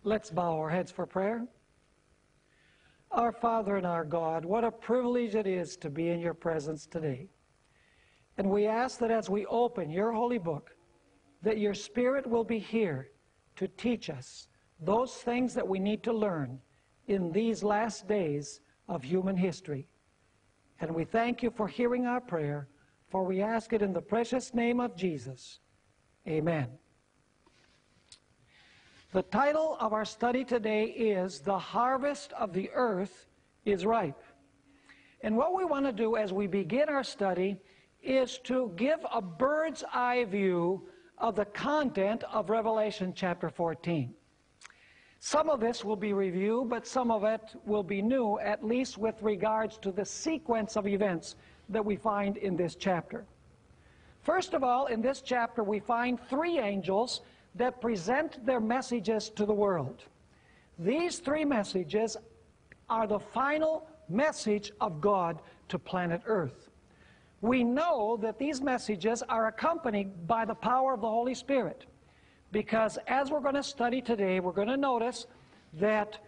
Let's bow our heads for prayer. Our Father and our God, what a privilege it is to be in your presence today. And we ask that as we open your holy book, that your Spirit will be here to teach us those things that we need to learn in these last days of human history. And we thank you for hearing our prayer, for we ask it in the precious name of Jesus. Amen. The title of our study today is The Harvest of the Earth is Ripe. And what we want to do as we begin our study is to give a bird's eye view of the content of Revelation chapter 14. Some of this will be review, but some of it will be new, at least with regards to the sequence of events that we find in this chapter. First of all, in this chapter we find three angels that present their messages to the world. These three messages are the final message of God to planet Earth. We know that these messages are accompanied by the power of the Holy Spirit, because as we're going to study today, we're going to notice that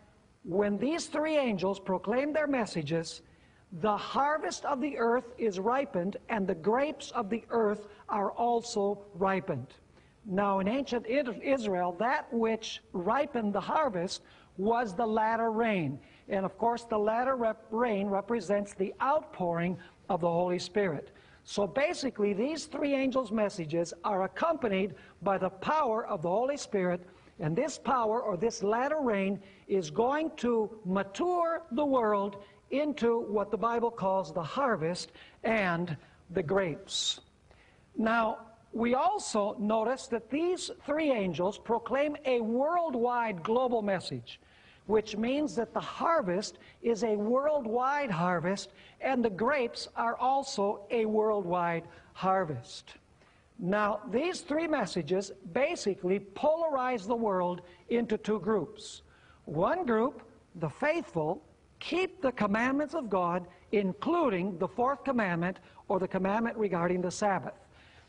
when these three angels proclaim their messages, the harvest of the earth is ripened, and the grapes of the earth are also ripened. Now, in ancient Israel, that which ripened the harvest was the latter rain. And of course, the latter rain represents the outpouring of the Holy Spirit. So basically, these three angels' messages are accompanied by the power of the Holy Spirit, and this power, or this latter rain, is going to mature the world into what the Bible calls the harvest and the grapes. Now, we also notice that these three angels proclaim a worldwide global message, which means that the harvest is a worldwide harvest, and the grapes are also a worldwide harvest. Now, these three messages basically polarize the world into two groups. One group, the faithful, keep the commandments of God, including the fourth commandment, or the commandment regarding the Sabbath.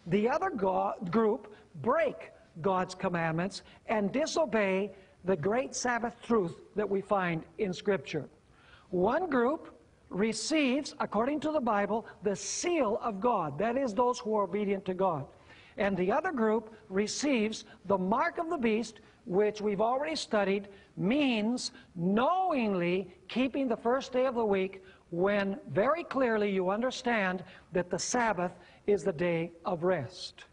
The other group break God's commandments and disobey the great Sabbath truth that we find in Scripture. One group receives, according to the Bible, the seal of God. That is, those who are obedient to God. And the other group receives the mark of the beast, which we've already studied, means knowingly keeping the first day of the week, when very clearly you understand that the Sabbath is the day of rest.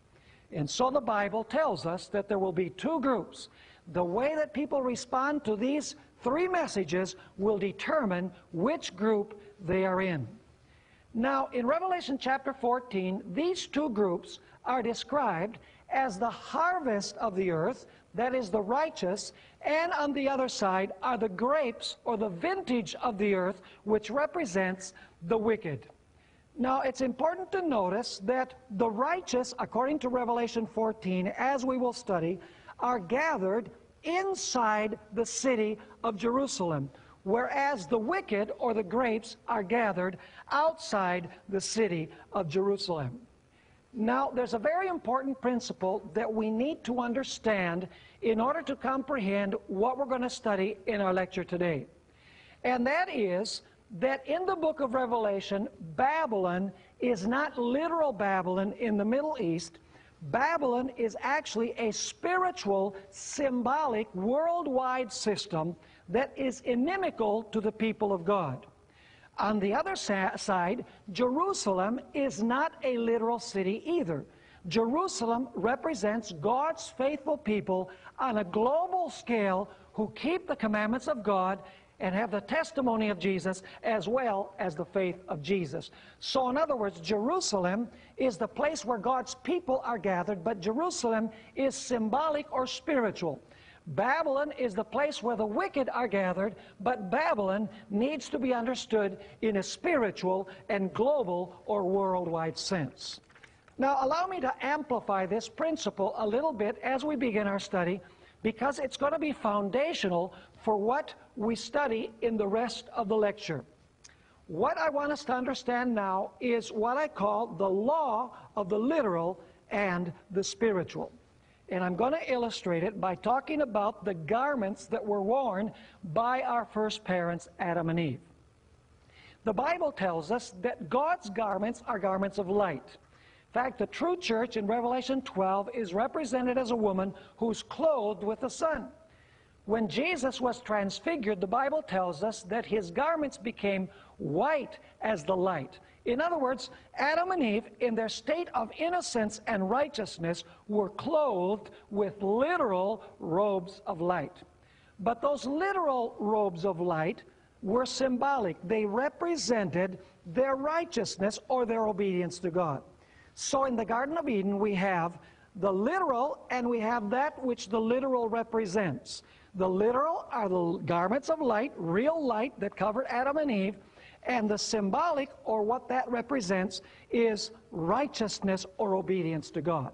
And so the Bible tells us that there will be two groups. The way that people respond to these three messages will determine which group they are in. Now, in Revelation chapter 14, these two groups are described as the harvest of the earth, that is the righteous, and on the other side are the grapes, or the vintage of the earth, which represents the wicked. Now, it's important to notice that the righteous, according to Revelation 14, as we will study, are gathered inside the city of Jerusalem, whereas the wicked, or the grapes, are gathered outside the city of Jerusalem. Now, there's a very important principle that we need to understand in order to comprehend what we're going to study in our lecture today. And that is that in the book of Revelation, Babylon is not literal Babylon in the Middle East. Babylon is actually a spiritual, symbolic, worldwide system that is inimical to the people of God. On the other side, Jerusalem is not a literal city either. Jerusalem represents God's faithful people on a global scale who keep the commandments of God and have the testimony of Jesus as well as the faith of Jesus. So in other words, Jerusalem is the place where God's people are gathered, but Jerusalem is symbolic or spiritual. Babylon is the place where the wicked are gathered, but Babylon needs to be understood in a spiritual and global or worldwide sense. Now, allow me to amplify this principle a little bit as we begin our study, because it's going to be foundational for what we study in the rest of the lecture. What I want us to understand now is what I call the law of the literal and the spiritual. And I'm going to illustrate it by talking about the garments that were worn by our first parents, Adam and Eve. The Bible tells us that God's garments are garments of light. In fact, the true church in Revelation 12 is represented as a woman who's clothed with the sun. When Jesus was transfigured, the Bible tells us that his garments became white as the light. In other words, Adam and Eve, in their state of innocence and righteousness, were clothed with literal robes of light. But those literal robes of light were symbolic. They represented their righteousness or their obedience to God. So in the Garden of Eden, we have the literal and we have that which the literal represents. The literal are the garments of light, real light that covered Adam and Eve, and the symbolic, or what that represents, is righteousness or obedience to God.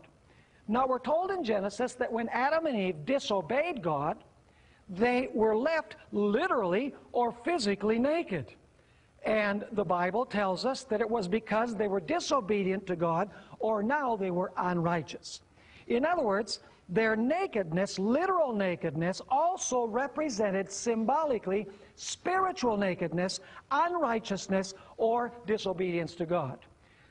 Now we're told in Genesis that when Adam and Eve disobeyed God, they were left literally or physically naked. And the Bible tells us that it was because they were disobedient to God, or now they were unrighteous. In other words, their nakedness, literal nakedness, also represented symbolically spiritual nakedness, unrighteousness, or disobedience to God.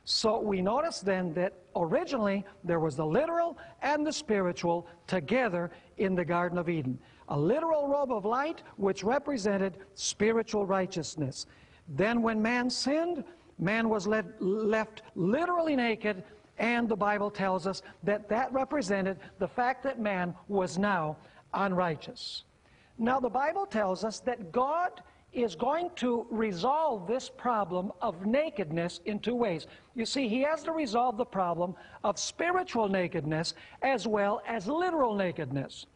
So we notice then that originally there was the literal and the spiritual together in the Garden of Eden. A literal robe of light which represented spiritual righteousness. Then when man sinned, man was left literally naked, and the Bible tells us that that represented the fact that man was now unrighteous. Now the Bible tells us that God is going to resolve this problem of nakedness in two ways. You see, he has to resolve the problem of spiritual nakedness as well as literal nakedness.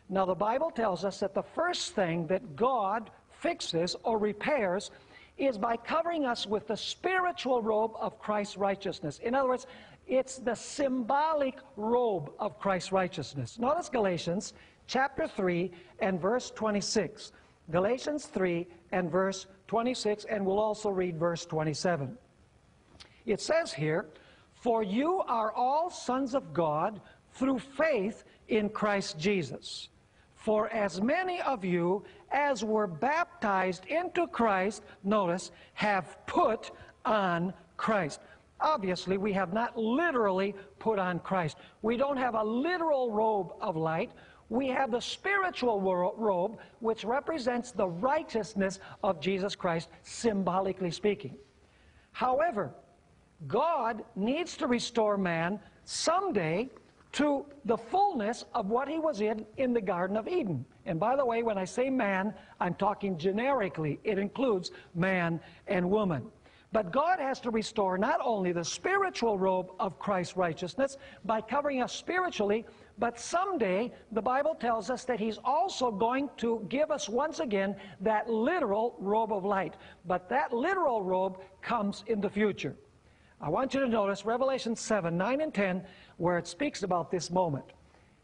Now the Bible tells us that the first thing that God fixes or repairs is by covering us with the spiritual robe of Christ's righteousness. In other words, it's the symbolic robe of Christ's righteousness. Notice Galatians chapter 3 and verse 26. Galatians 3 and verse 26, and we'll also read verse 27. It says here, "For you are all sons of God through faith in Christ Jesus. For as many of you as were baptized into Christ," notice, "have put on Christ." Obviously, we have not literally put on Christ. We don't have a literal robe of light. We have the spiritual robe, which represents the righteousness of Jesus Christ, symbolically speaking. However, God needs to restore man someday to the fullness of what he was in the Garden of Eden. And by the way, when I say man, I'm talking generically. It includes man and woman. But God has to restore not only the spiritual robe of Christ's righteousness by covering us spiritually, but someday the Bible tells us that he's also going to give us once again that literal robe of light. But that literal robe comes in the future. I want you to notice Revelation 7, 9 and 10, where it speaks about this moment.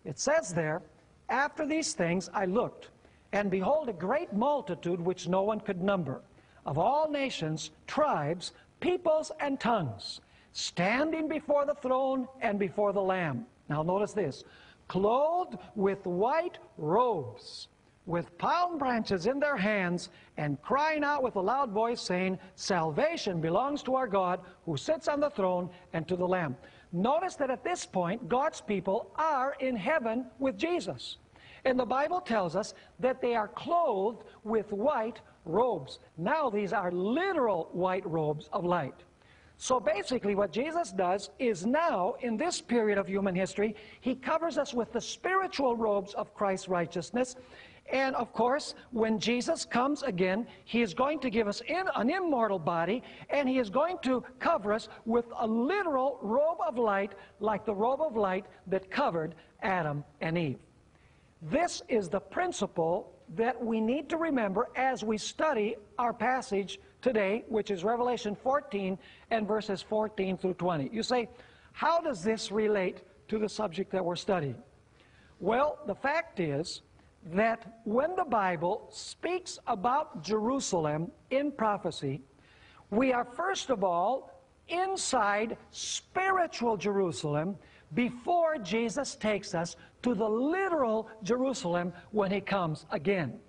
It says there, "After these things I looked, and behold a great multitude which no one could number, of all nations, tribes, peoples, and tongues, standing before the throne and before the Lamb." Now notice this, "clothed with white robes, with palm branches in their hands, and crying out with a loud voice, saying, Salvation belongs to our God, who sits on the throne, and to the Lamb." Notice that at this point, God's people are in heaven with Jesus. And the Bible tells us that they are clothed with white robes. Now these are literal white robes of light. So basically what Jesus does is now, in this period of human history, he covers us with the spiritual robes of Christ's righteousness. And of course, when Jesus comes again, he is going to give us an immortal body, and he is going to cover us with a literal robe of light, like the robe of light that covered Adam and Eve. This is the principle that we need to remember as we study our passage today, which is Revelation 14 and verses 14 through 20. You say, how does this relate to the subject that we're studying? Well, the fact is that when the Bible speaks about Jerusalem in prophecy, we are first of all inside spiritual Jerusalem before Jesus takes us to the literal Jerusalem when he comes again.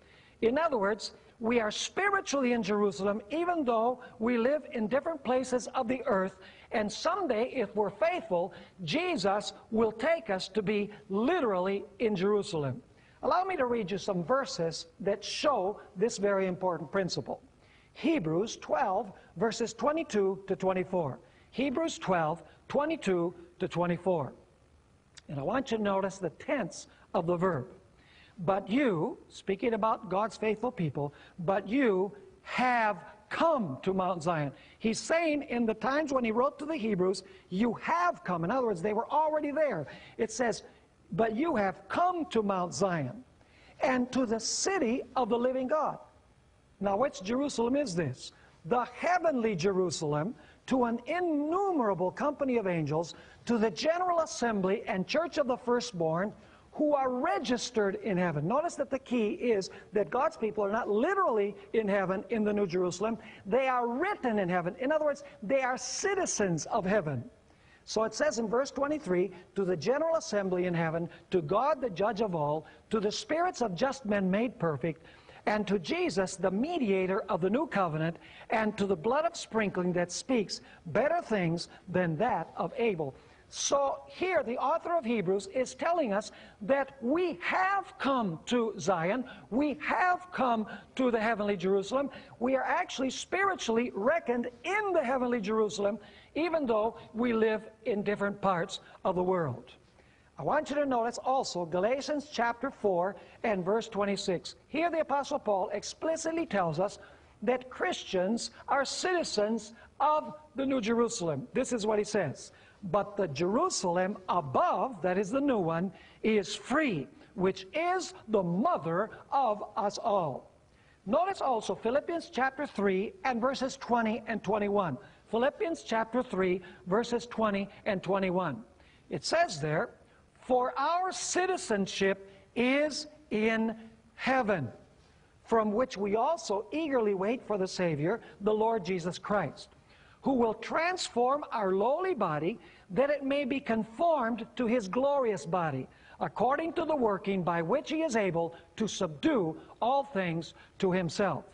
In other words, we are spiritually in Jerusalem even though we live in different places of the earth, and someday, if we're faithful, Jesus will take us to be literally in Jerusalem. Allow me to read you some verses that show this very important principle. Hebrews 12, verses 22 to 24. Hebrews 12, 22 to 24. And I want you to notice the tense of the verb. But you, speaking about God's faithful people, but you have come to Mount Zion. He's saying in the times when he wrote to the Hebrews, you have come. In other words, they were already there. It says, but you have come to Mount Zion and to the city of the living God. Now, which Jerusalem is this? The heavenly Jerusalem, to an innumerable company of angels, to the general assembly and church of the firstborn, who are registered in heaven. Notice that the key is that God's people are not literally in heaven in the New Jerusalem. They are written in heaven. In other words, they are citizens of heaven. So it says in verse 23, to the general assembly in heaven, to God the judge of all, to the spirits of just men made perfect, and to Jesus, the mediator of the new covenant, and to the blood of sprinkling that speaks better things than that of Abel. So here the author of Hebrews is telling us that we have come to Zion, we have come to the heavenly Jerusalem. We are actually spiritually reckoned in the heavenly Jerusalem, even though we live in different parts of the world. I want you to notice also Galatians chapter 4 and verse 26. Here the Apostle Paul explicitly tells us that Christians are citizens of the New Jerusalem. This is what he says. But the Jerusalem above, that is the new one, is free, which is the mother of us all. Notice also Philippians chapter 3 and verses 20 and 21. Philippians chapter 3, verses 20 and 21. It says there, for our citizenship is in heaven, from which we also eagerly wait for the Savior, the Lord Jesus Christ, who will transform our lowly body, that it may be conformed to his glorious body, according to the working by which he is able to subdue all things to himself.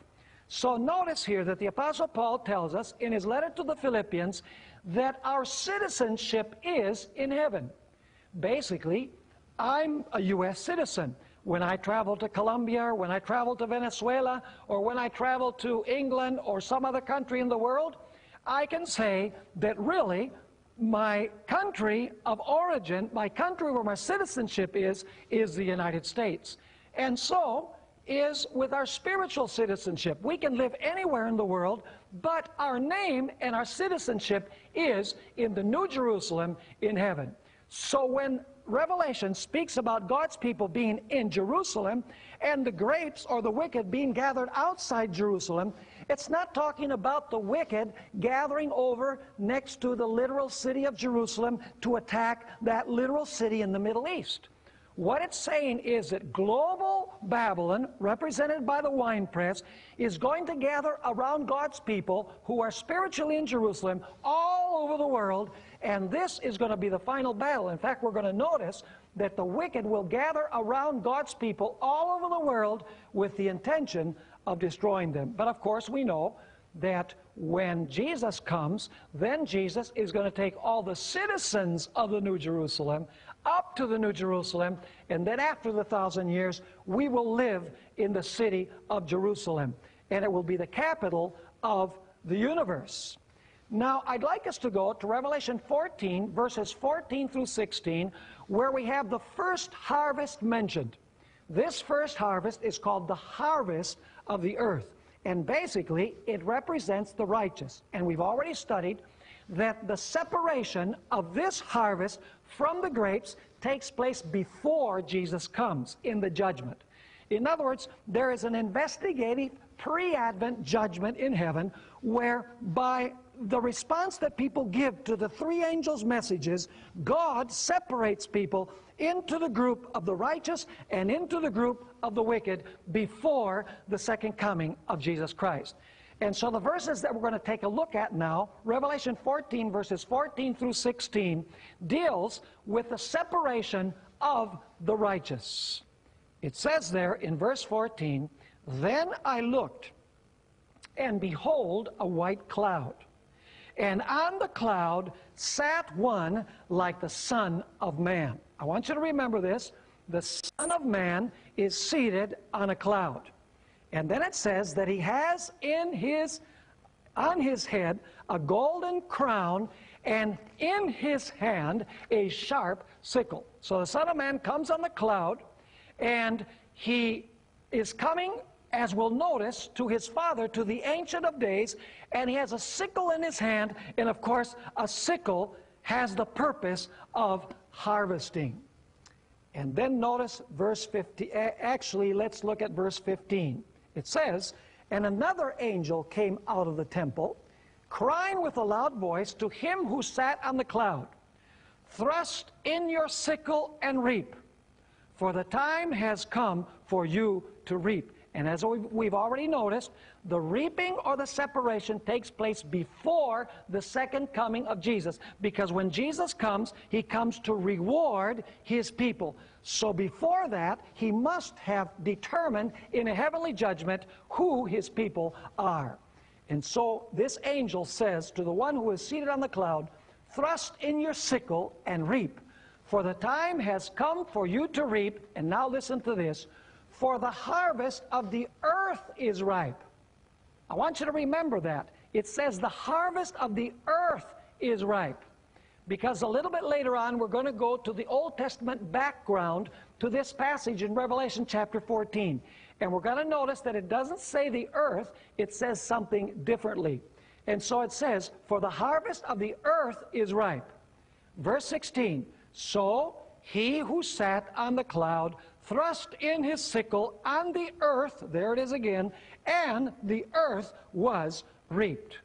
So notice here that the Apostle Paul tells us in his letter to the Philippians that our citizenship is in heaven. Basically, I'm a U.S. citizen. When I travel to Colombia, or when I travel to Venezuela, or when I travel to England or some other country in the world, I can say that really my country of origin, my country where my citizenship is the United States. And so is with our spiritual citizenship. We can live anywhere in the world, but our name and our citizenship is in the New Jerusalem in heaven. So when Revelation speaks about God's people being in Jerusalem and the grapes or the wicked being gathered outside Jerusalem, it's not talking about the wicked gathering over next to the literal city of Jerusalem to attack that literal city in the Middle East. What it's saying is that global Babylon, represented by the winepress, is going to gather around God's people who are spiritually in Jerusalem all over the world, and this is going to be the final battle. In fact, we're going to notice that the wicked will gather around God's people all over the world with the intention of destroying them. But of course, we know that when Jesus comes, then Jesus is going to take all the citizens of the New Jerusalem up to the New Jerusalem, and then after the 1,000 years, we will live in the city of Jerusalem, and it will be the capital of the universe. Now, I'd like us to go to Revelation 14, verses 14 through 16, where we have the first harvest mentioned. This first harvest is called the harvest of the earth, and basically, it represents the righteous. And we've already studied that the separation of this harvest from the grapes takes place before Jesus comes in the judgment. In other words, there is an investigative pre-Advent judgment in heaven where by the response that people give to the three angels' messages, God separates people into the group of the righteous and into the group of the wicked before the second coming of Jesus Christ. And so the verses that we're going to take a look at now, Revelation 14, verses 14 through 16, deals with the separation of the righteous. It says there in verse 14, "Then I looked, and behold, a white cloud. And on the cloud sat one like the Son of Man." I want you to remember this. The Son of Man is seated on a cloud. And then it says that he has on his head a golden crown, and in his hand a sharp sickle. So the Son of Man comes on the cloud, and he is coming, as we'll notice, to his Father, to the Ancient of Days, and he has a sickle in his hand, and of course a sickle has the purpose of harvesting. And then notice verse 15. Actually, let's look at verse 15. It says, "And another angel came out of the temple, crying with a loud voice to him who sat on the cloud, 'Thrust in your sickle and reap, for the time has come for you to reap.'" And as we've already noticed, the reaping or the separation takes place before the second coming of Jesus. Because when Jesus comes, he comes to reward his people. So before that, he must have determined in a heavenly judgment who his people are. And so this angel says to the one who is seated on the cloud, "Thrust in your sickle and reap, for the time has come for you to reap." And now listen to this. "For the harvest of the earth is ripe." I want you to remember that. It says the harvest of the earth is ripe. Because a little bit later on, we're going to go to the Old Testament background to this passage in Revelation chapter 14. And we're going to notice that it doesn't say the earth, it says something differently. And so it says, "For the harvest of the earth is ripe." Verse 16, "So he who sat on the cloud thrust in his sickle on the earth," there it is again, "and the earth was reaped."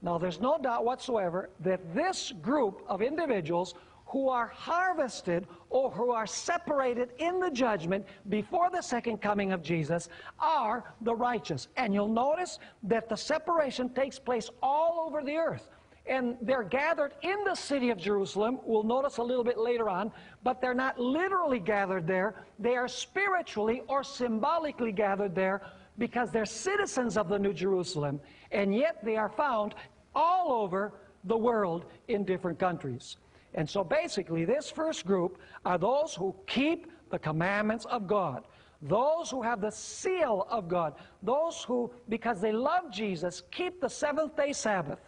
Now there's no doubt whatsoever that this group of individuals who are harvested or who are separated in the judgment before the second coming of Jesus are the righteous. And you'll notice that the separation takes place all over the earth. And they're gathered in the city of Jerusalem. We'll notice a little bit later on, but they're not literally gathered there. They are spiritually or symbolically gathered there because they're citizens of the New Jerusalem, and yet they are found all over the world in different countries. And so basically this first group are those who keep the commandments of God, those who have the seal of God, those who, because they love Jesus, keep the seventh-day Sabbath.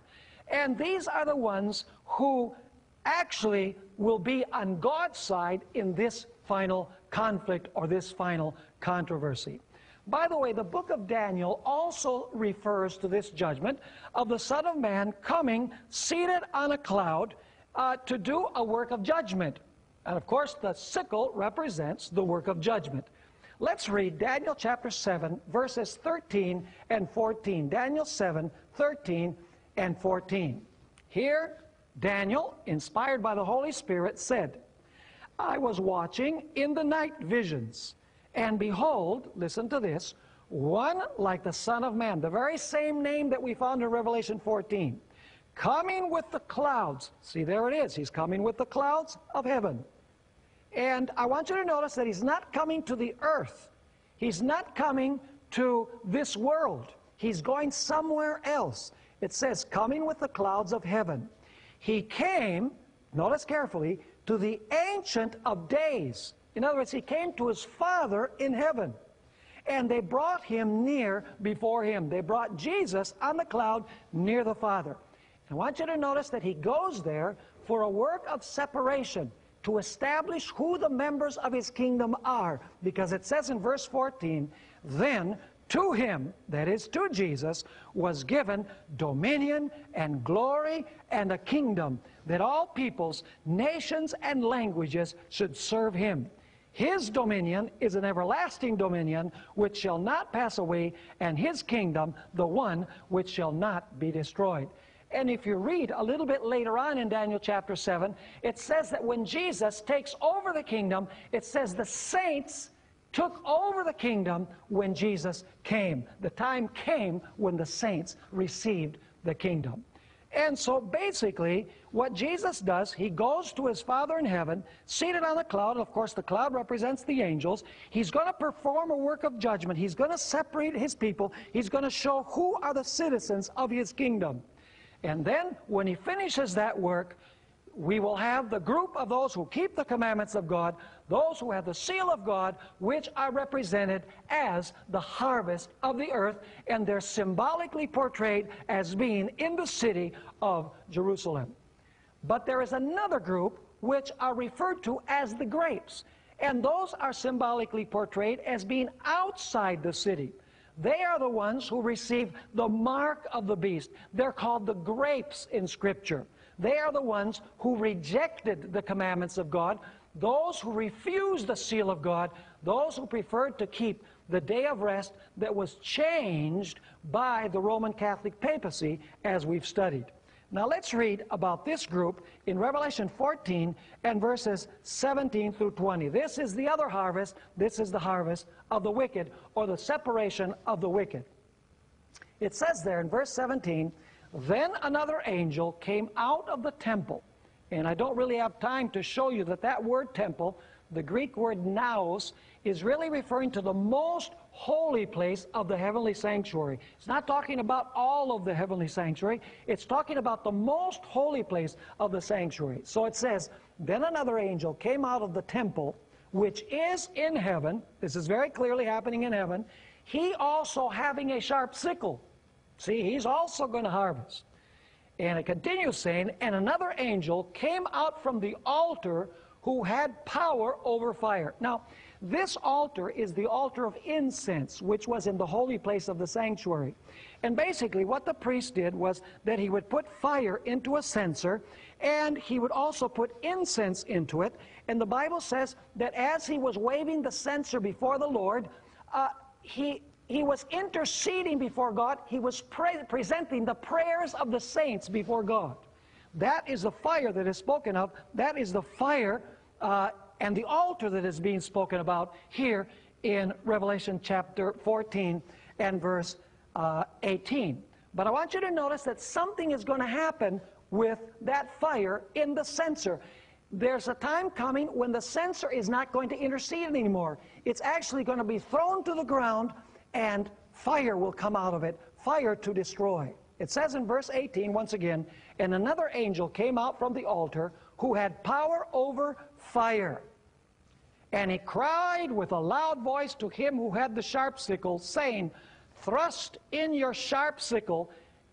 And these are the ones who actually will be on God's side in this final conflict or this final controversy. By the way, the book of Daniel also refers to this judgment of the Son of Man coming seated on a cloud to do a work of judgment. And of course, the sickle represents the work of judgment. Let's read Daniel chapter 7, verses 13 and 14. Daniel 7, 13 and 14. Here, Daniel, inspired by the Holy Spirit, said, "I was watching in the night visions, and behold," listen to this, "one like the Son of Man," the very same name that we found in Revelation 14, "coming with the clouds." See, there it is. He's coming with the clouds of heaven. And I want you to notice that he's not coming to the earth. He's not coming to this world. He's going somewhere else. It says, "coming with the clouds of heaven." He came, notice carefully, to the Ancient of Days. In other words, he came to his Father in heaven. And they brought him near before him. They brought Jesus on the cloud near the Father. I want you to notice that he goes there for a work of separation, to establish who the members of his kingdom are. Because it says in verse 14, "Then to him," that is to Jesus, "was given dominion and glory and a kingdom, that all peoples, nations, and languages should serve him. His dominion is an everlasting dominion which shall not pass away, and his kingdom the one which shall not be destroyed." And if you read a little bit later on in Daniel chapter 7, it says that when Jesus takes over the kingdom, it says the saints took over the kingdom when Jesus came. The time came when the saints received the kingdom. And so basically, what Jesus does, he goes to his Father in heaven, seated on the cloud. Of course, the cloud represents the angels. He's going to perform a work of judgment. He's going to separate his people. He's going to show who are the citizens of his kingdom. And then, when he finishes that work, we will have the group of those who keep the commandments of God, those who have the seal of God, which are represented as the harvest of the earth, and they're symbolically portrayed as being in the city of Jerusalem. But there is another group which are referred to as the grapes, and those are symbolically portrayed as being outside the city. They are the ones who receive the mark of the beast. They're called the grapes in Scripture. They are the ones who rejected the commandments of God, those who refused the seal of God, those who preferred to keep the day of rest that was changed by the Roman Catholic papacy, as we've studied. Now let's read about this group in Revelation 14 and verses 17 through 20. This is the other harvest. This is the harvest of the wicked, or the separation of the wicked. It says there in verse 17, "Then another angel came out of the temple." And I don't really have time to show you that that word temple, the Greek word naos, is really referring to the most holy place of the heavenly sanctuary. It's not talking about all of the heavenly sanctuary. It's talking about the most holy place of the sanctuary. So it says, "Then another angel came out of the temple, which is in heaven." This is very clearly happening in heaven. "He also having a sharp sickle." See, he's also going to harvest. And it continues saying, "And another angel came out from the altar who had power over fire." Now, this altar is the altar of incense, which was in the holy place of the sanctuary. And basically what the priest did was that he would put fire into a censer, and he would also put incense into it. And the Bible says that as he was waving the censer before the Lord, he was interceding before God. He was presenting the prayers of the saints before God. That is the fire that is spoken of. That is the fire and the altar that is being spoken about here in Revelation chapter 14 and verse 18. But I want you to notice that something is going to happen with that fire in the censer. There's a time coming when the censer is not going to intercede anymore. It's actually going to be thrown to the ground, and fire will come out of it, fire to destroy. It says in verse 18, once again, "And another angel came out from the altar who had power over fire. And he cried with a loud voice to him who had the sharp sickle, saying, Thrust in your sharp sickle,"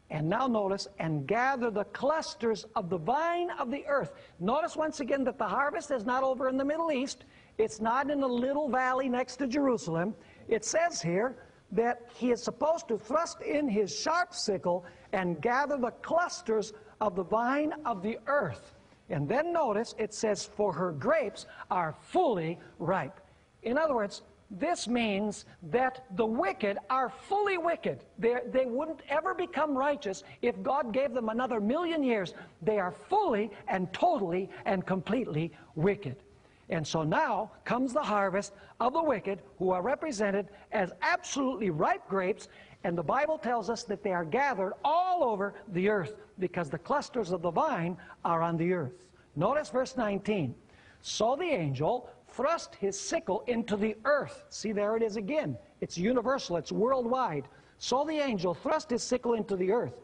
and now notice, "and gather the clusters of the vine of the earth." Notice once again that the harvest is not over in the Middle East. It's not in a little valley next to Jerusalem. It says here that he is supposed to thrust in his sharp sickle and gather the clusters of the vine of the earth. And then notice it says, "For her grapes are fully ripe." In other words, this means that the wicked are fully wicked. They wouldn't ever become righteous if God gave them another 1,000,000 years. They are fully and totally and completely wicked. And so now comes the harvest of the wicked, who are represented as absolutely ripe grapes, and the Bible tells us that they are gathered all over the earth because the clusters of the vine are on the earth. Notice verse 19. "So the angel thrust his sickle into the earth." See, there it is again. It's universal. It's worldwide. "So the angel thrust his sickle into the earth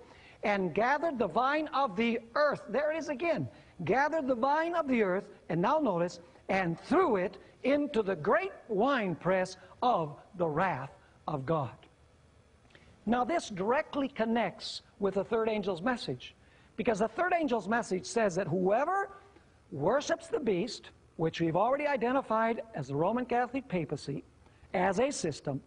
and gathered the vine of the earth." There it is again. "Gathered the vine of the earth," and now notice, "and threw it into the great winepress of the wrath of God." Now this directly connects with the third angel's message, because the third angel's message says that whoever worships the beast, which we've already identified as the Roman Catholic papacy, as a system,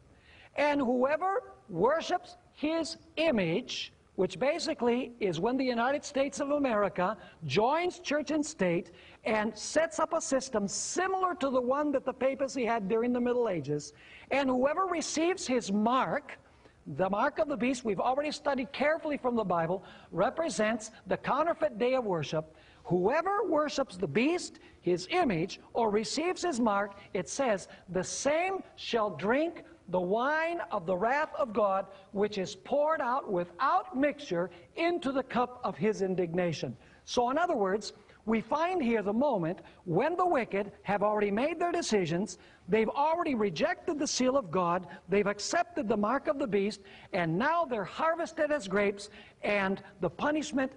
and whoever worships his image, which basically is when the United States of America joins church and state and sets up a system similar to the one that the papacy had during the Middle Ages, and whoever receives his mark, the mark of the beast, we've already studied carefully from the Bible, represents the counterfeit day of worship. Whoever worships the beast, his image, or receives his mark, it says, the same shall drink the wine of the wrath of God, which is poured out without mixture into the cup of his indignation. So in other words, we find here the moment when the wicked have already made their decisions, they've already rejected the seal of God, they've accepted the mark of the beast, and now they're harvested as grapes, and the punishment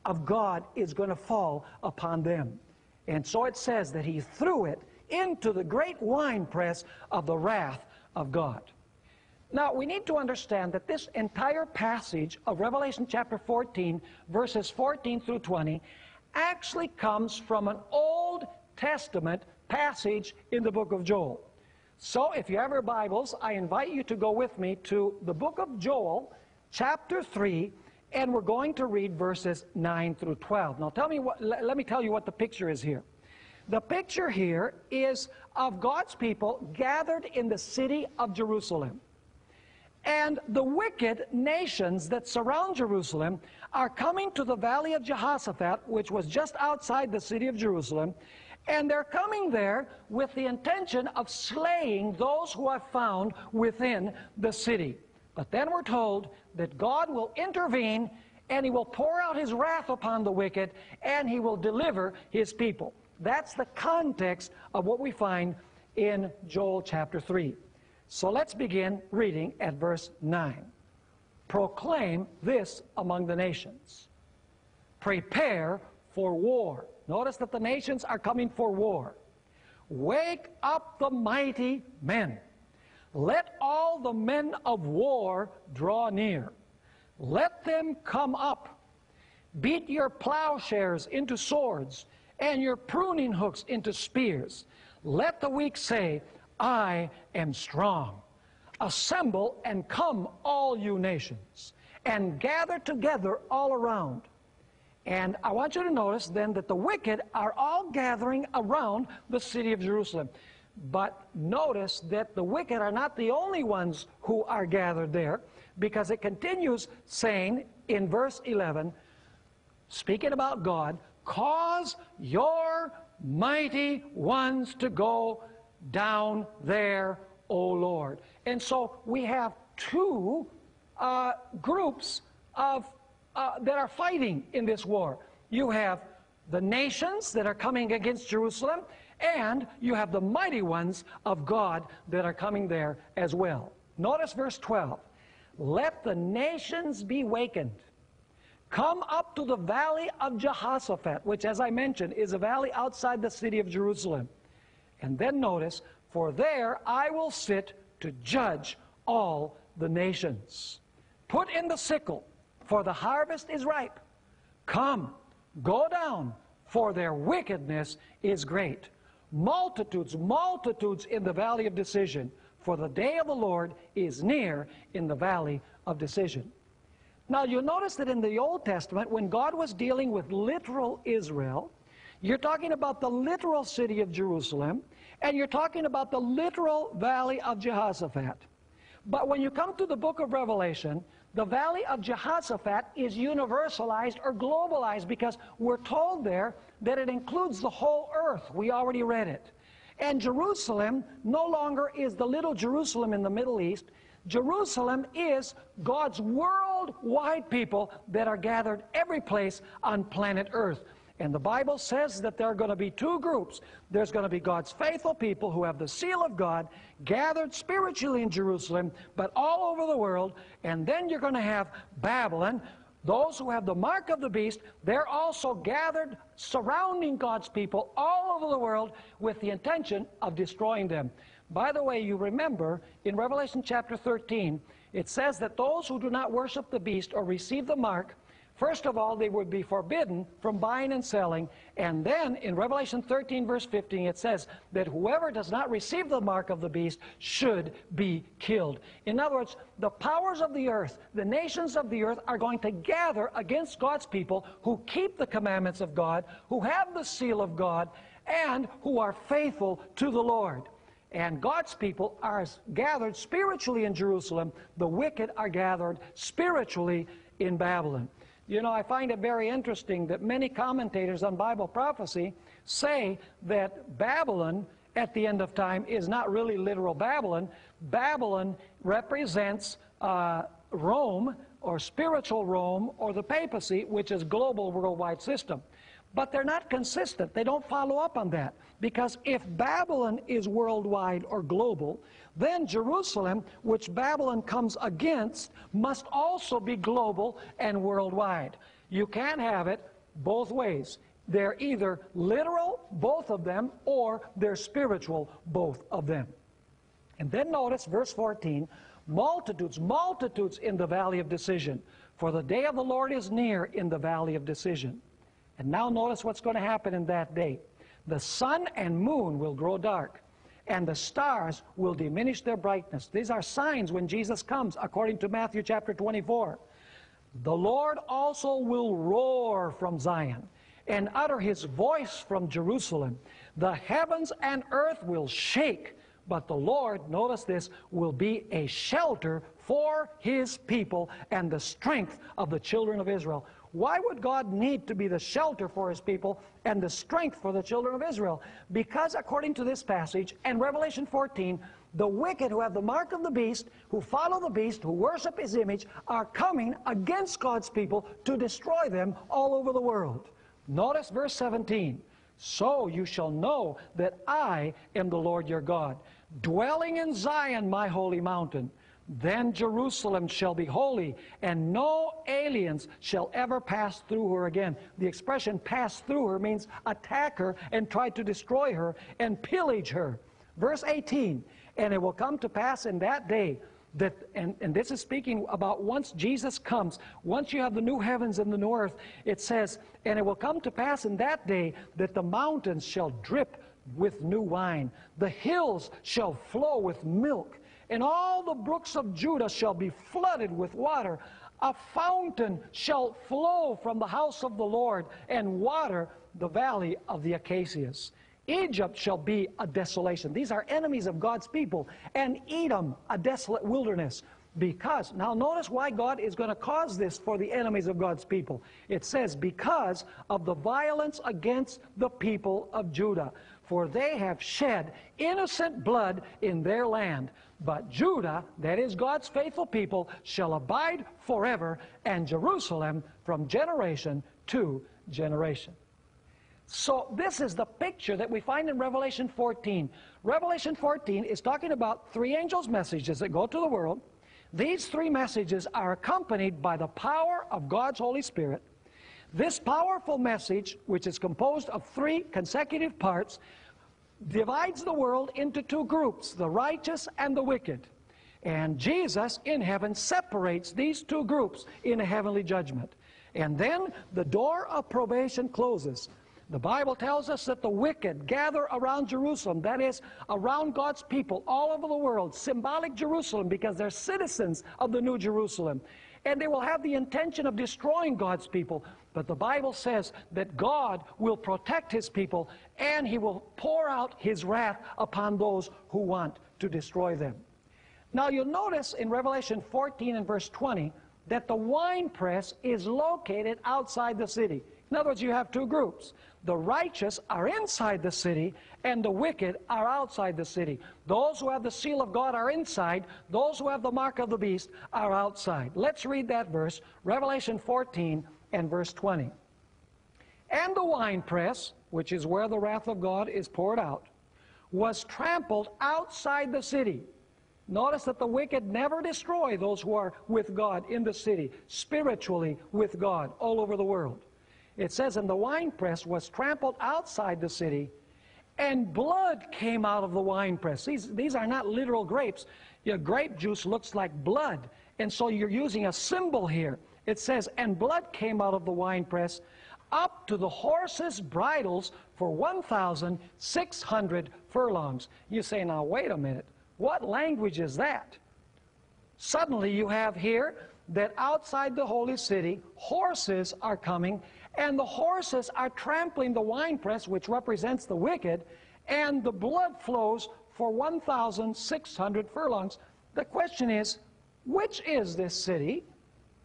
of God is going to fall upon them. And so it says that he threw it into the great winepress of the wrath of God. Now, we need to understand that this entire passage of Revelation chapter 14, verses 14 through 20, actually comes from an Old Testament passage in the book of Joel. So if you have your Bibles, I invite you to go with me to the book of Joel, chapter 3, and we're going to read verses 9 through 12. Now let me tell you what the picture is here. The picture here is of God's people gathered in the city of Jerusalem. And the wicked nations that surround Jerusalem are coming to the valley of Jehoshaphat, which was just outside the city of Jerusalem, and they're coming there with the intention of slaying those who are found within the city. But then we're told that God will intervene, and he will pour out his wrath upon the wicked, and he will deliver his people. That's the context of what we find in Joel chapter 3. So let's begin reading at verse 9. Proclaim this among the nations. Prepare for war. Notice that the nations are coming for war. Wake up the mighty men. Let all the men of war draw near. Let them come up. Beat your plowshares into swords, and your pruning hooks into spears. Let the weak say, I am strong. Assemble and come, all you nations, and gather together all around. And I want you to notice then that the wicked are all gathering around the city of Jerusalem. But notice that the wicked are not the only ones who are gathered there, because it continues saying in verse 11, speaking about God, cause your mighty ones to go down there, O Lord. And so we have two groups of that are fighting in this war. You have the nations that are coming against Jerusalem, and you have the mighty ones of God that are coming there as well. Notice verse 12. Let the nations be wakened. Come up to the valley of Jehoshaphat, which, as I mentioned, is a valley outside the city of Jerusalem. And then notice, for there I will sit to judge all the nations. Put in the sickle, for the harvest is ripe. Come, go down, for their wickedness is great. Multitudes, multitudes in the valley of decision, for the day of the Lord is near in the valley of decision. Now you'll notice that in the Old Testament, when God was dealing with literal Israel, you're talking about the literal city of Jerusalem, and you're talking about the literal valley of Jehoshaphat. But when you come to the book of Revelation, the valley of Jehoshaphat is universalized or globalized, because we're told there that it includes the whole earth. We already read it. And Jerusalem no longer is the little Jerusalem in the Middle East. Jerusalem is God's worldwide people that are gathered every place on planet Earth. And the Bible says that there are going to be two groups. There's going to be God's faithful people who have the seal of God gathered spiritually in Jerusalem, but all over the world. And then you're going to have Babylon, those who have the mark of the beast. They're also gathered surrounding God's people all over the world with the intention of destroying them. By the way, you remember in Revelation chapter 13, it says that those who do not worship the beast or receive the mark, first of all, they would be forbidden from buying and selling. And then in Revelation 13, verse 15, it says that whoever does not receive the mark of the beast should be killed. In other words, the powers of the earth, the nations of the earth, are going to gather against God's people who keep the commandments of God, who have the seal of God, and who are faithful to the Lord. And God's people are gathered spiritually in Jerusalem. The wicked are gathered spiritually in Babylon. You know, I find it very interesting that many commentators on Bible prophecy say that Babylon at the end of time is not really literal Babylon. Babylon represents Rome, or spiritual Rome, or the papacy, which is global worldwide system. But they're not consistent. They don't follow up on that. Because if Babylon is worldwide or global, then Jerusalem, which Babylon comes against, must also be global and worldwide. You can't have it both ways. They're either literal, both of them, or they're spiritual, both of them. And then notice verse 14, multitudes, multitudes in the valley of decision. For the day of the Lord is near in the valley of decision. And now notice what's going to happen in that day. The sun and moon will grow dark, and the stars will diminish their brightness. These are signs when Jesus comes, according to Matthew chapter 24. The Lord also will roar from Zion and utter his voice from Jerusalem. The heavens and earth will shake, but the Lord, notice this, will be a shelter for his people and the strength of the children of Israel. Why would God need to be the shelter for his people and the strength for the children of Israel? Because according to this passage and Revelation 14, the wicked who have the mark of the beast, who follow the beast, who worship his image, are coming against God's people to destroy them all over the world. Notice verse 17. So you shall know that I am the Lord your God, dwelling in Zion, my holy mountain. Then Jerusalem shall be holy, and no aliens shall ever pass through her again. The expression pass through her means attack her and try to destroy her and pillage her. Verse 18, and it will come to pass in that day that, and this is speaking about once Jesus comes, once you have the new heavens and the new earth, it says, and it will come to pass in that day that the mountains shall drip with new wine, the hills shall flow with milk, and all the brooks of Judah shall be flooded with water. A fountain shall flow from the house of the Lord and water the valley of the Acacias. Egypt shall be a desolation. These are enemies of God's people. And Edom, a desolate wilderness. Because, now notice why God is going to cause this for the enemies of God's people. It says, because of the violence against the people of Judah. For they have shed innocent blood in their land. But Judah, that is God's faithful people, shall abide forever, and Jerusalem from generation to generation. So this is the picture that we find in Revelation 14. Revelation 14 is talking about three angels' messages that go to the world. These three messages are accompanied by the power of God's Holy Spirit. This powerful message, which is composed of three consecutive parts, divides the world into two groups, the righteous and the wicked. And Jesus in heaven separates these two groups in a heavenly judgment. And then the door of probation closes. The Bible tells us that the wicked gather around Jerusalem, that is, around God's people all over the world, symbolic Jerusalem, because they're citizens of the New Jerusalem. And they will have the intention of destroying God's people. But the Bible says that God will protect his people, and he will pour out his wrath upon those who want to destroy them. Now you'll notice in Revelation 14 and verse 20 that the winepress is located outside the city. In other words, you have two groups. The righteous are inside the city, and the wicked are outside the city. Those who have the seal of God are inside. Those who have the mark of the beast are outside. Let's read that verse, Revelation 14 and verse 20. And the winepress, which is where the wrath of God is poured out, was trampled outside the city. Notice that the wicked never destroy those who are with God in the city, spiritually with God all over the world. It says, and the winepress was trampled outside the city, and blood came out of the winepress. These are not literal grapes. Your grape juice looks like blood, and so you're using a symbol here. It says, and blood came out of the winepress up to the horses' bridles for 1,600 furlongs. You say, now wait a minute. What language is that? Suddenly you have here that outside the holy city, horses are coming, and the horses are trampling the winepress, which represents the wicked, and the blood flows for 1,600 furlongs. The question is, which is this city?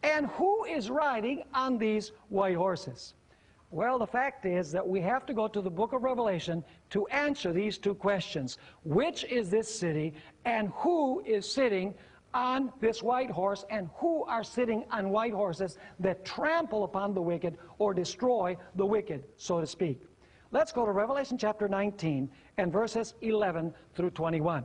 And who is riding on these white horses? Well, the fact is that we have to go to the book of Revelation to answer these two questions. Which is this city, and who is sitting on this white horse, and who are sitting on white horses that trample upon the wicked or destroy the wicked, so to speak? Let's go to Revelation chapter 19 and verses 11 through 21.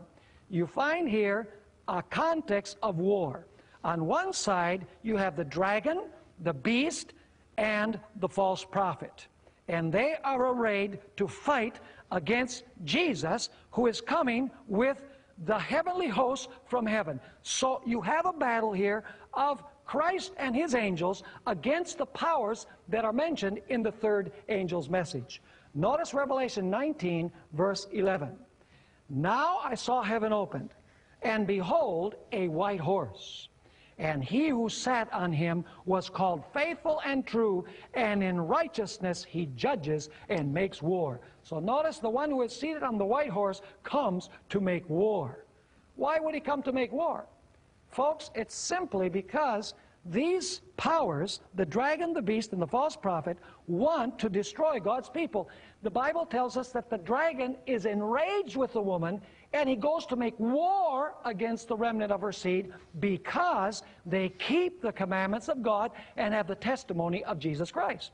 You find here a context of war. On one side, you have the dragon, the beast, and the false prophet. And they are arrayed to fight against Jesus, who is coming with the heavenly host from heaven. So you have a battle here of Christ and his angels against the powers that are mentioned in the third angel's message. Notice Revelation 19, verse 11. Now I saw heaven opened, and behold, a white horse. And he who sat on him was called Faithful and True, and in righteousness he judges and makes war. So notice the one who is seated on the white horse comes to make war. Why would he come to make war? Folks, it's simply because these powers, the dragon, the beast, and the false prophet, want to destroy God's people. The Bible tells us that the dragon is enraged with the woman, and he goes to make war against the remnant of her seed because they keep the commandments of God and have the testimony of Jesus Christ.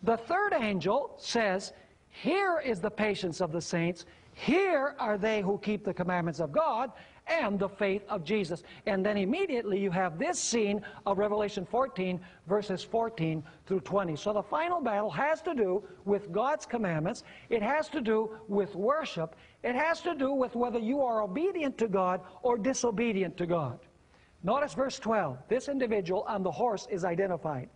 The third angel says, here is the patience of the saints. Here are they who keep the commandments of God and the faith of Jesus. And then immediately you have this scene of Revelation 14, verses 14 through 20. So the final battle has to do with God's commandments. It has to do with worship. It has to do with whether you are obedient to God or disobedient to God. Notice verse 12. This individual on the horse is identified.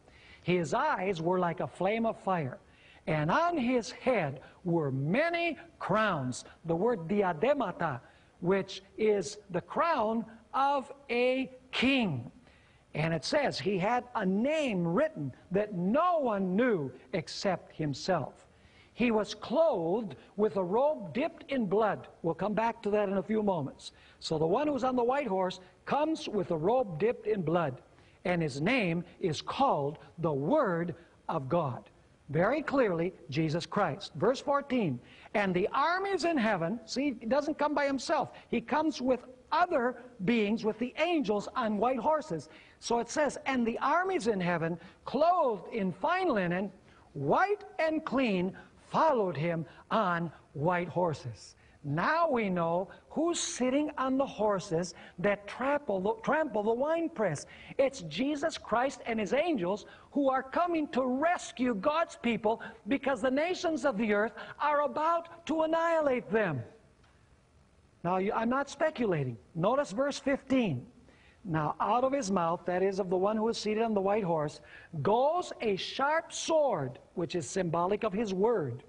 His eyes were like a flame of fire, and on his head were many crowns. The word diademata, which is the crown of a king. And it says he had a name written that no one knew except himself. He was clothed with a robe dipped in blood. We'll come back to that in a few moments. So the one who's on the white horse comes with a robe dipped in blood, and his name is called the Word of God. Very clearly, Jesus Christ. Verse 14, and the armies in heaven, see, he doesn't come by himself. He comes with other beings, with the angels on white horses. So it says, and the armies in heaven, clothed in fine linen, white and clean, followed him on white horses. Now we know who's sitting on the horses that trample the winepress. It's Jesus Christ and his angels who are coming to rescue God's people because the nations of the earth are about to annihilate them. Now, I'm not speculating. Notice verse 15. Now, out of his mouth, that is of the one who is seated on the white horse, goes a sharp sword, which is symbolic of his word,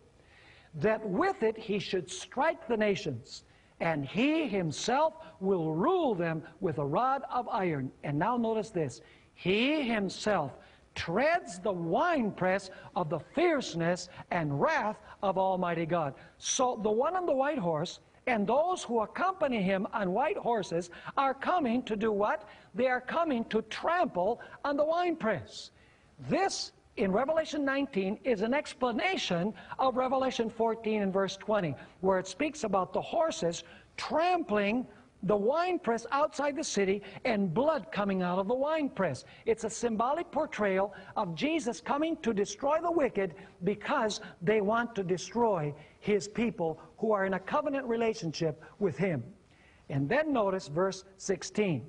that with it he should strike the nations, and he himself will rule them with a rod of iron. And now notice this. He himself treads the winepress of the fierceness and wrath of Almighty God. So the one on the white horse and those who accompany him on white horses are coming to do what? They are coming to trample on the winepress. This, in Revelation 19, is an explanation of Revelation 14 and verse 20, where it speaks about the horses trampling the winepress outside the city and blood coming out of the winepress. It's a symbolic portrayal of Jesus coming to destroy the wicked because they want to destroy his people who are in a covenant relationship with him. And then notice verse 16.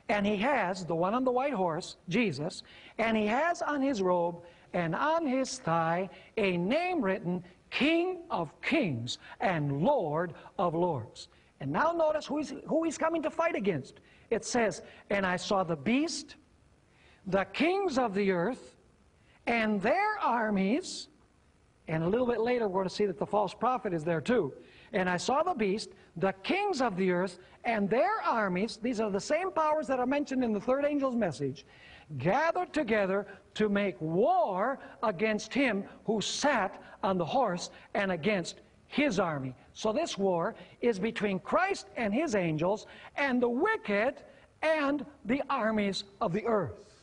And he has, the one on the white horse, Jesus, and he has on his robe and on his thigh a name written, King of Kings and Lord of Lords. And now notice who he's coming to fight against. It says, and I saw the beast, the kings of the earth, and their armies, and a little bit later we're going to see that the false prophet is there too. And I saw the beast, the kings of the earth, and their armies, these are the same powers that are mentioned in the third angel's message, gathered together to make war against him who sat on the horse and against his army. So this war is between Christ and his angels and the wicked and the armies of the earth.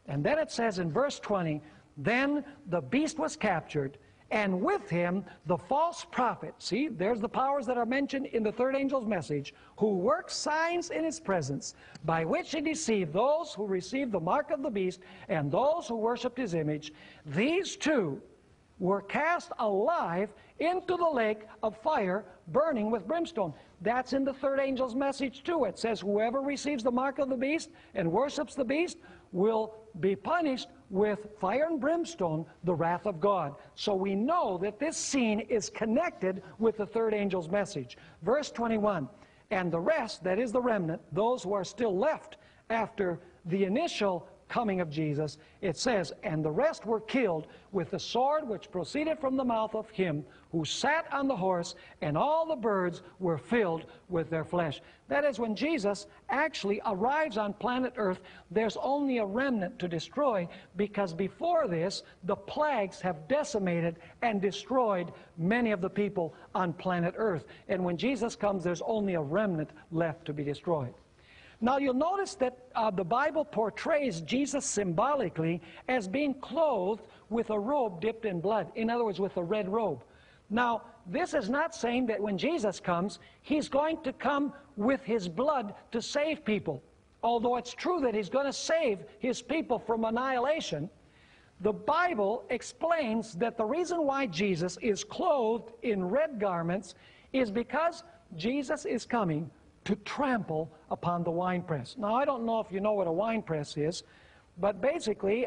And then it says in verse 20, then the beast was captured, and with him the false prophet. See, there's the powers that are mentioned in the third angel's message, who worked signs in his presence, by which he deceived those who received the mark of the beast and those who worshipped his image. These two were cast alive into the lake of fire burning with brimstone. That's in the third angel's message too. It says whoever receives the mark of the beast and worships the beast will be punished with fire and brimstone, the wrath of God. So we know that this scene is connected with the third angel's message. Verse 21, and the rest, that is the remnant, those who are still left after the initial coming of Jesus, it says, and the rest were killed with the sword which proceeded from the mouth of him who sat on the horse, and all the birds were filled with their flesh. That is, when Jesus actually arrives on planet Earth, there's only a remnant to destroy, because before this, the plagues have decimated and destroyed many of the people on planet Earth. And when Jesus comes, there's only a remnant left to be destroyed. Now you'll notice that the Bible portrays Jesus symbolically as being clothed with a robe dipped in blood. In other words, with a red robe. Now, this is not saying that when Jesus comes, he's going to come with his blood to save people. Although it's true that he's going to save his people from annihilation, the Bible explains that the reason why Jesus is clothed in red garments is because Jesus is coming to trample upon the winepress. Now, I don't know if you know what a winepress is, but basically,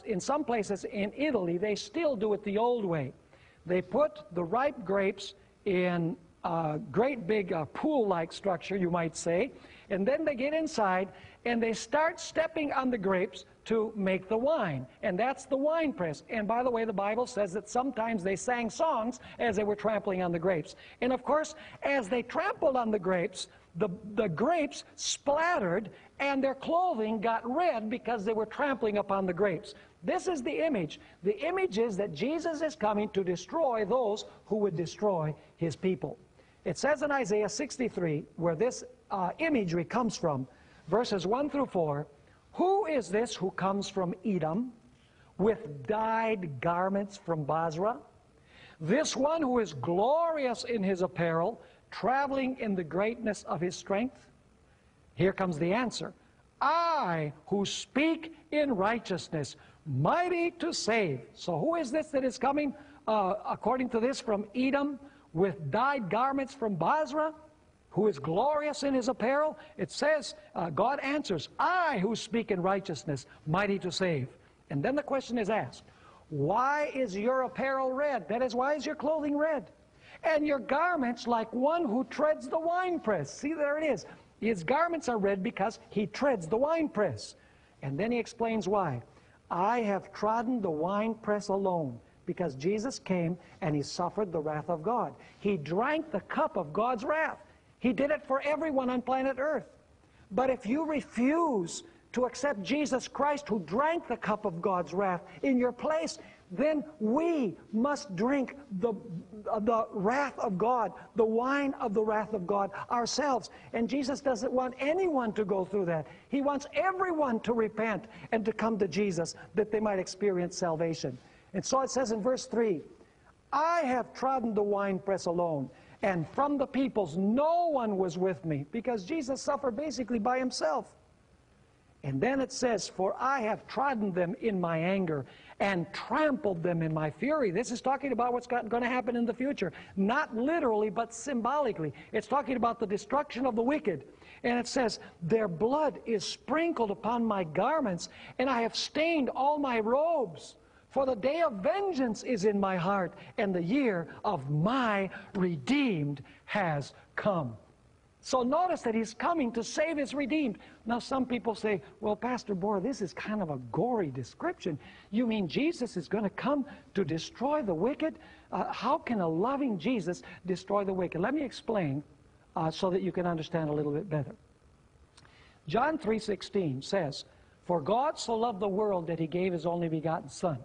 in some places in Italy, they still do it the old way. They put the ripe grapes in a great big pool-like structure, you might say, and then they get inside and they start stepping on the grapes to make the wine. And that's the wine press. And by the way, the Bible says that sometimes they sang songs as they were trampling on the grapes. And of course, as they trampled on the grapes, the grapes splattered and their clothing got red because they were trampling upon the grapes. This is the image. The image is that Jesus is coming to destroy those who would destroy his people. It says in Isaiah 63, where this imagery comes from, verses 1 through 4, who is this who comes from Edom with dyed garments from Basra? This one who is glorious in his apparel, traveling in the greatness of his strength? Here comes the answer. I who speak in righteousness, mighty to save. So who is this that is coming, according to this, from Edom, with dyed garments from Basra, who is glorious in his apparel? It says, God answers, I who speak in righteousness, mighty to save. And then the question is asked, why is your apparel red? That is, why is your clothing red? And your garments like one who treads the winepress. See, there it is. His garments are red because he treads the winepress. And then he explains why. I have trodden the winepress alone, because Jesus came and he suffered the wrath of God. He drank the cup of God's wrath. He did it for everyone on planet Earth. But if you refuse to accept Jesus Christ, who drank the cup of God's wrath in your place, then we must drink the wrath of God, the wine of the wrath of God ourselves. And Jesus doesn't want anyone to go through that. He wants everyone to repent and to come to Jesus, that they might experience salvation. And so it says in verse 3, I have trodden the winepress alone, and from the peoples no one was with me, because Jesus suffered basically by himself. And then it says, for I have trodden them in my anger and trampled them in my fury. This is talking about what's going to happen in the future. Not literally, but symbolically. It's talking about the destruction of the wicked. And it says, their blood is sprinkled upon my garments, and I have stained all my robes. For the day of vengeance is in my heart, and the year of my redeemed has come. So notice that he's coming to save his redeemed. Now some people say, well, Pastor Bohr, this is kind of a gory description. You mean Jesus is going to come to destroy the wicked? How can a loving Jesus destroy the wicked? Let me explain so that you can understand a little bit better. John 3:16 says, for God so loved the world that he gave his only begotten Son.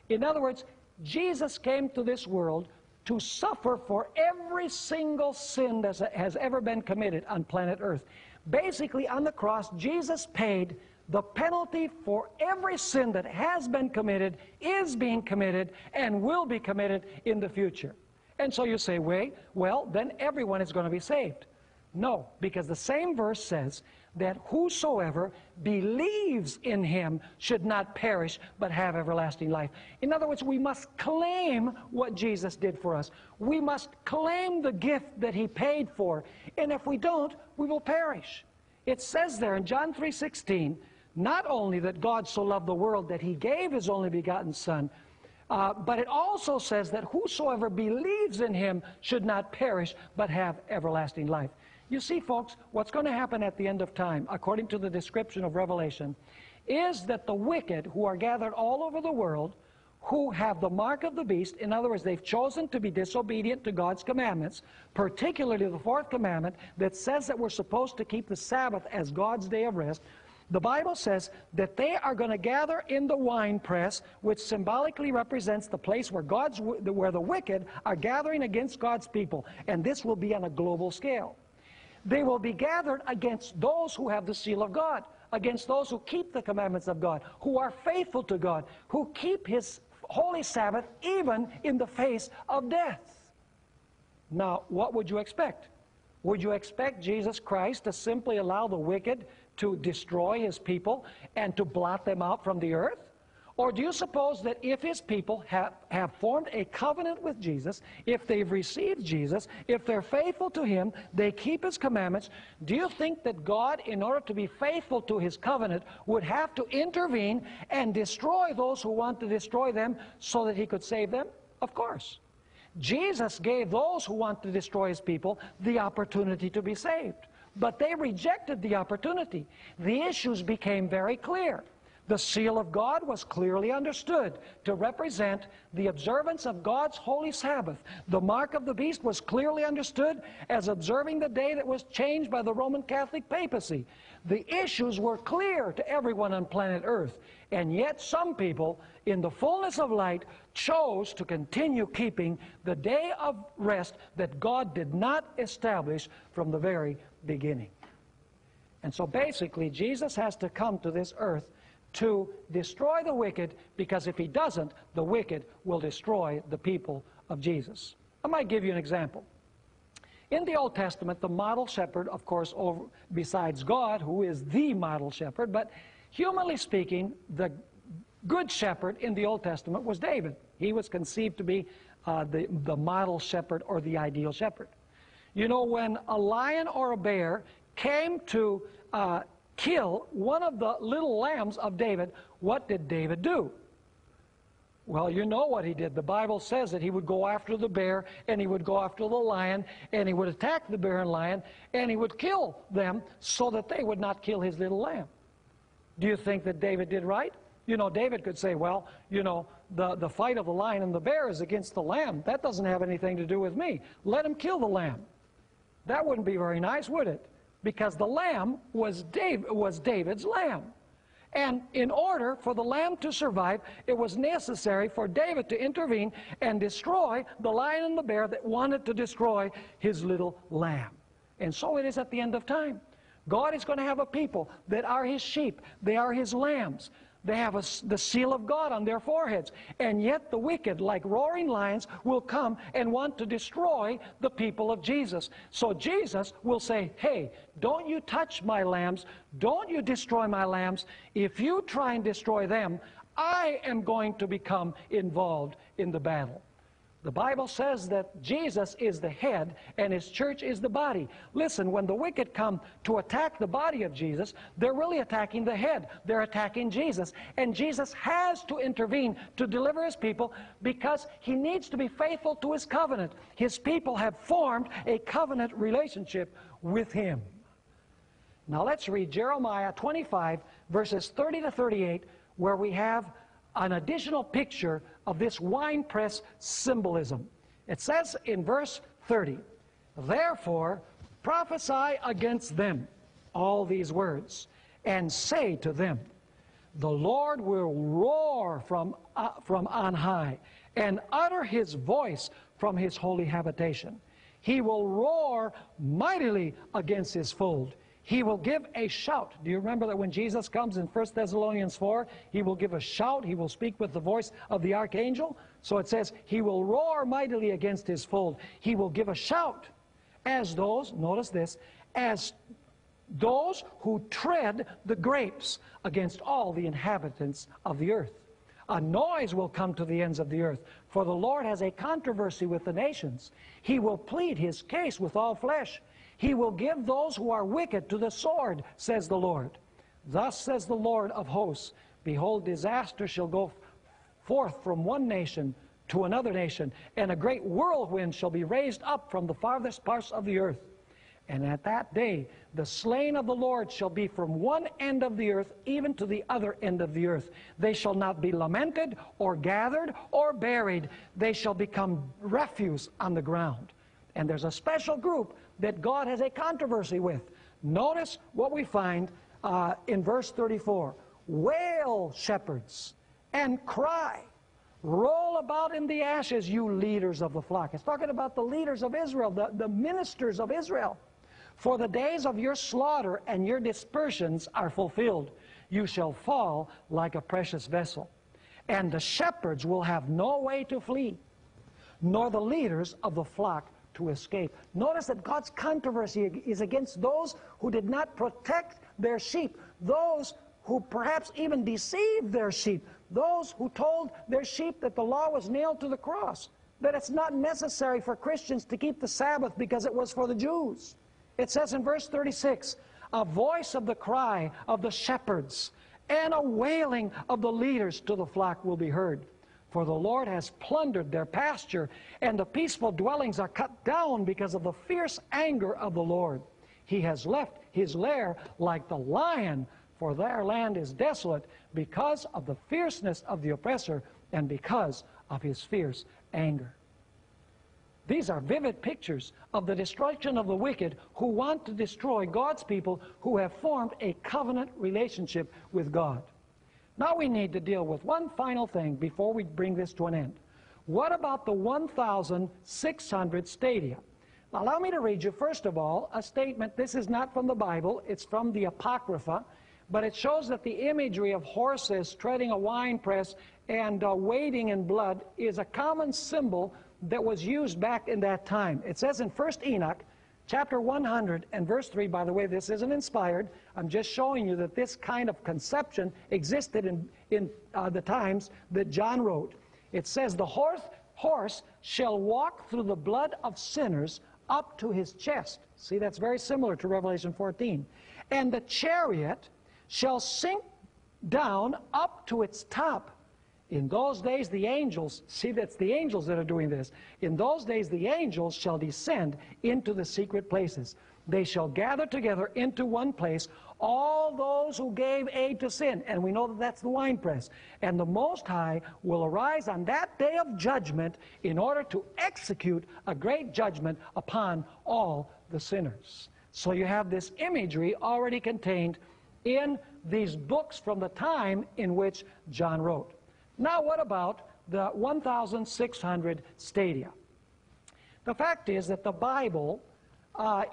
In other words, Jesus came to this world to suffer for every single sin that has ever been committed on planet Earth. Basically, on the cross, Jesus paid The penalty for every sin that has been committed is being committed and will be committed in the future. And so you say, wait, well, then everyone is going to be saved. No, because the same verse says that whosoever believes in him should not perish but have everlasting life. In other words, we must claim what Jesus did for us. We must claim the gift that he paid for. And if we don't, we will perish. It says there in John 3:16, not only that God so loved the world that he gave his only begotten Son, but it also says that whosoever believes in him should not perish but have everlasting life. You see, folks, what's going to happen at the end of time, according to the description of Revelation, is that the wicked who are gathered all over the world, who have the mark of the beast, in other words, they've chosen to be disobedient to God's commandments, particularly the fourth commandment that says that we're supposed to keep the Sabbath as God's day of rest. The Bible says that they are going to gather in the winepress, which symbolically represents the place where the wicked are gathering against God's people. And this will be on a global scale. They will be gathered against those who have the seal of God, against those who keep the commandments of God, who are faithful to God, who keep his holy Sabbath even in the face of death. Now, what would you expect? Would you expect Jesus Christ to simply allow the wicked to destroy his people and to blot them out from the earth? Or do you suppose that if his people have formed a covenant with Jesus, if they've received Jesus, if they're faithful to him, they keep his commandments, do you think that God, in order to be faithful to his covenant, would have to intervene and destroy those who want to destroy them so that he could save them? Of course. Jesus gave those who want to destroy his people the opportunity to be saved. But they rejected the opportunity. The issues became very clear. The seal of God was clearly understood to represent the observance of God's holy Sabbath. The mark of the beast was clearly understood as observing the day that was changed by the Roman Catholic papacy. The issues were clear to everyone on planet Earth, and yet some people, in the fullness of light, chose to continue keeping the day of rest that God did not establish from the very beginning. And so basically, Jesus has to come to this earth to destroy the wicked, because if he doesn't, the wicked will destroy the people of Jesus. I might give you an example. In the Old Testament, the model shepherd, of course, besides God, who is the model shepherd, but humanly speaking, the good shepherd in the Old Testament was David. He was conceived to be the model shepherd or the ideal shepherd. You know, when a lion or a bear came to kill one of the little lambs of David, what did David do? Well, you know what he did. The Bible says that he would go after the bear, and he would go after the lion, and he would attack the bear and lion, and he would kill them so that they would not kill his little lamb. Do you think that David did right? You know, David could say, well, you know, the fight of the lion and the bear is against the lamb. That doesn't have anything to do with me. Let him kill the lamb. That wouldn't be very nice, would it? Because the lamb was David's lamb. And in order for the lamb to survive, it was necessary for David to intervene and destroy the lion and the bear that wanted to destroy his little lamb. And so it is at the end of time. God is going to have a people that are his sheep. They are his lambs. They have the seal of God on their foreheads. And yet the wicked, like roaring lions, will come and want to destroy the people of Jesus. So Jesus will say, hey, don't you touch my lambs. Don't you destroy my lambs. If you try and destroy them, I am going to become involved in the battle. The Bible says that Jesus is the head and his church is the body. Listen, when the wicked come to attack the body of Jesus, they're really attacking the head. They're attacking Jesus. And Jesus has to intervene to deliver his people because he needs to be faithful to his covenant. His people have formed a covenant relationship with him. Now let's read Jeremiah 25, verses 30 to 38, where we have an additional picture of this winepress symbolism. It says in verse 30, therefore prophesy against them all these words, and say to them, the Lord will roar from on high, and utter his voice from his holy habitation. He will roar mightily against his fold. He will give a shout. Do you remember that when Jesus comes in 1 Thessalonians 4, he will give a shout. He will speak with the voice of the archangel. So it says, he will roar mightily against his fold. He will give a shout as those, notice this, as those who tread the grapes against all the inhabitants of the earth. A noise will come to the ends of the earth, for the Lord has a controversy with the nations. He will plead his case with all flesh. He will give those who are wicked to the sword, says the Lord. Thus says the Lord of hosts, behold, disaster shall go forth from one nation to another nation, and a great whirlwind shall be raised up from the farthest parts of the earth. And at that day the slain of the Lord shall be from one end of the earth even to the other end of the earth. They shall not be lamented or gathered or buried. They shall become refuse on the ground. And there's a special group that God has a controversy with. Notice what we find in verse 34. Wail, shepherds, and cry. Roll about in the ashes, you leaders of the flock. It's talking about the leaders of Israel, the ministers of Israel. For the days of your slaughter and your dispersions are fulfilled. You shall fall like a precious vessel. And the shepherds will have no way to flee, nor the leaders of the flock to escape. Notice that God's controversy is against those who did not protect their sheep, those who perhaps even deceived their sheep, those who told their sheep that the law was nailed to the cross, that it's not necessary for Christians to keep the Sabbath because it was for the Jews. It says in verse 36, a voice of the cry of the shepherds and a wailing of the leaders to the flock will be heard. For the Lord has plundered their pasture, and the peaceful dwellings are cut down because of the fierce anger of the Lord. He has left his lair like the lion, for their land is desolate because of the fierceness of the oppressor and because of his fierce anger. These are vivid pictures of the destruction of the wicked who want to destroy God's people who have formed a covenant relationship with God. Now we need to deal with one final thing before we bring this to an end. What about the 1,600 stadia? Now, allow me to read you, first of all, a statement. This is not from the Bible. It's from the Apocrypha. But it shows that the imagery of horses treading a winepress and wading in blood is a common symbol that was used back in that time. It says in 1 Enoch, chapter 100 and verse 3, by the way, this isn't inspired. I'm just showing you that this kind of conception existed in the times that John wrote. It says, the horse shall walk through the blood of sinners up to his chest. See, that's very similar to Revelation 14. And the chariot shall sink down up to its top. In those days the angels, see, that's the angels that are doing this. In those days the angels shall descend into the secret places. They shall gather together into one place all those who gave aid to sin. And we know that that's the winepress. And the Most High will arise on that day of judgment in order to execute a great judgment upon all the sinners. So you have this imagery already contained in these books from the time in which John wrote. Now what about the 1,600 stadia? The fact is that the Bible,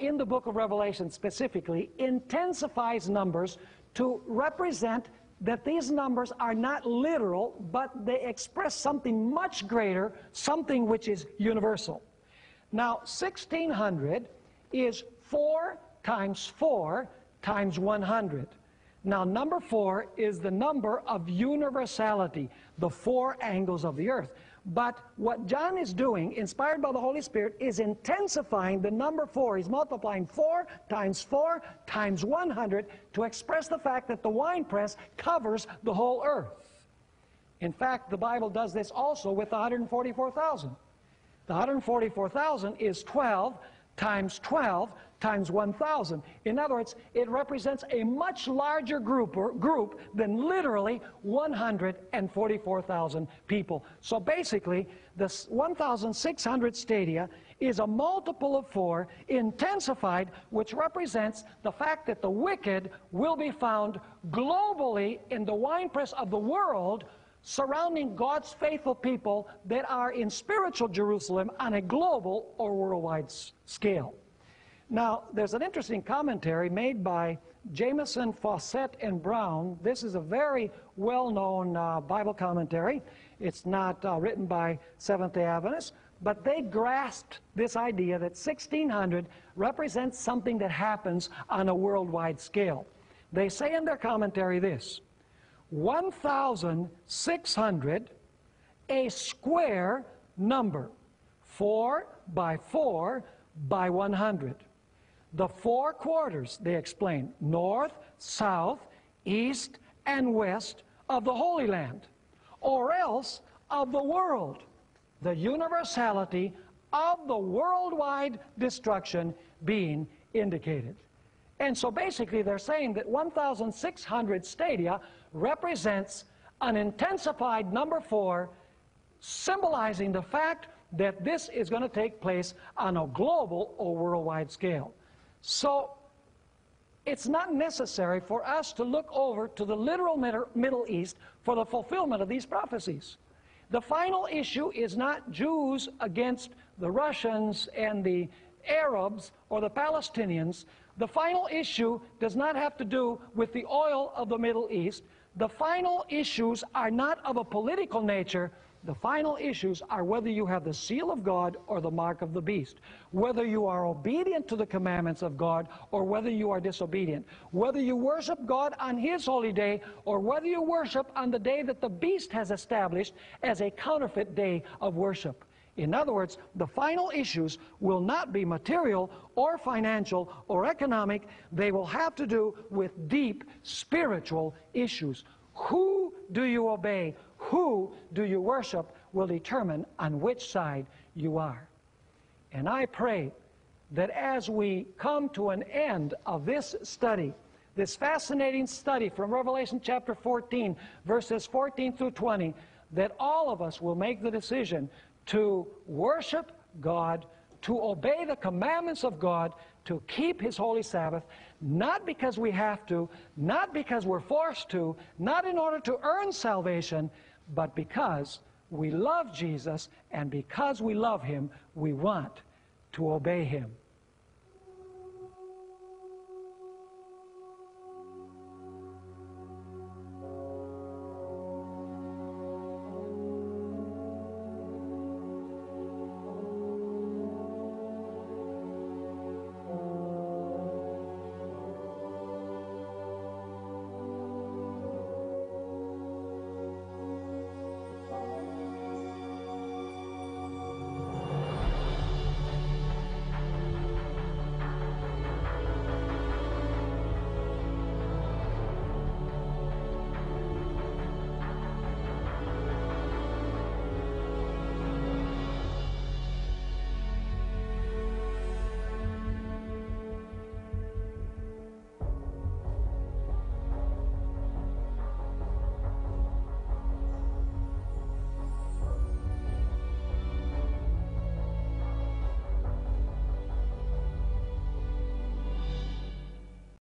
in the book of Revelation specifically, intensifies numbers to represent that these numbers are not literal, but they express something much greater, something which is universal. Now, 1,600 is 4 times 4 times 100. Now, number 4 is the number of universality, the 4 angles of the earth. But what John is doing, inspired by the Holy Spirit, is intensifying the number 4. He's multiplying 4 times 100 to express the fact that the winepress covers the whole earth. In fact, the Bible does this also with the 144,000. The 144,000 is 12 times 12 times 1,000. In other words, it represents a much larger group than literally 144,000 people. So basically, this 1,600 stadia is a multiple of 4 intensified, which represents the fact that the wicked will be found globally in the winepress of the world, surrounding God's faithful people that are in spiritual Jerusalem on a global or worldwide scale. Now, there's an interesting commentary made by Jameson, Fawcett, and Brown. This is a very well-known Bible commentary. It's not written by Seventh-day Adventists, but they grasped this idea that 1600 represents something that happens on a worldwide scale. They say in their commentary this: 1,600, a square number, 4 by 4 by 100. The 4 quarters, they explain, north, south, east, and west of the Holy Land, or else of the world, the universality of the worldwide destruction being indicated. And so basically they're saying that 1,600 stadia represents an intensified number 4, symbolizing the fact that this is going to take place on a global or worldwide scale. So it's not necessary for us to look over to the literal Middle East for the fulfillment of these prophecies. The final issue is not Jews against the Russians and the Arabs or the Palestinians. The final issue does not have to do with the oil of the Middle East. The final issues are not of a political nature. The final issues are whether you have the seal of God or the mark of the beast, whether you are obedient to the commandments of God or whether you are disobedient, whether you worship God on His holy day or whether you worship on the day that the beast has established as a counterfeit day of worship. In other words, the final issues will not be material or financial or economic. They will have to do with deep spiritual issues. Who do you obey? Who do you worship will determine on which side you are. And I pray that as we come to an end of this study, this fascinating study from Revelation chapter 14, verses 14 through 20, that all of us will make the decision to worship God, to obey the commandments of God, to keep His holy Sabbath, not because we have to, not because we're forced to, not in order to earn salvation, but because we love Jesus, and because we love Him, we want to obey Him.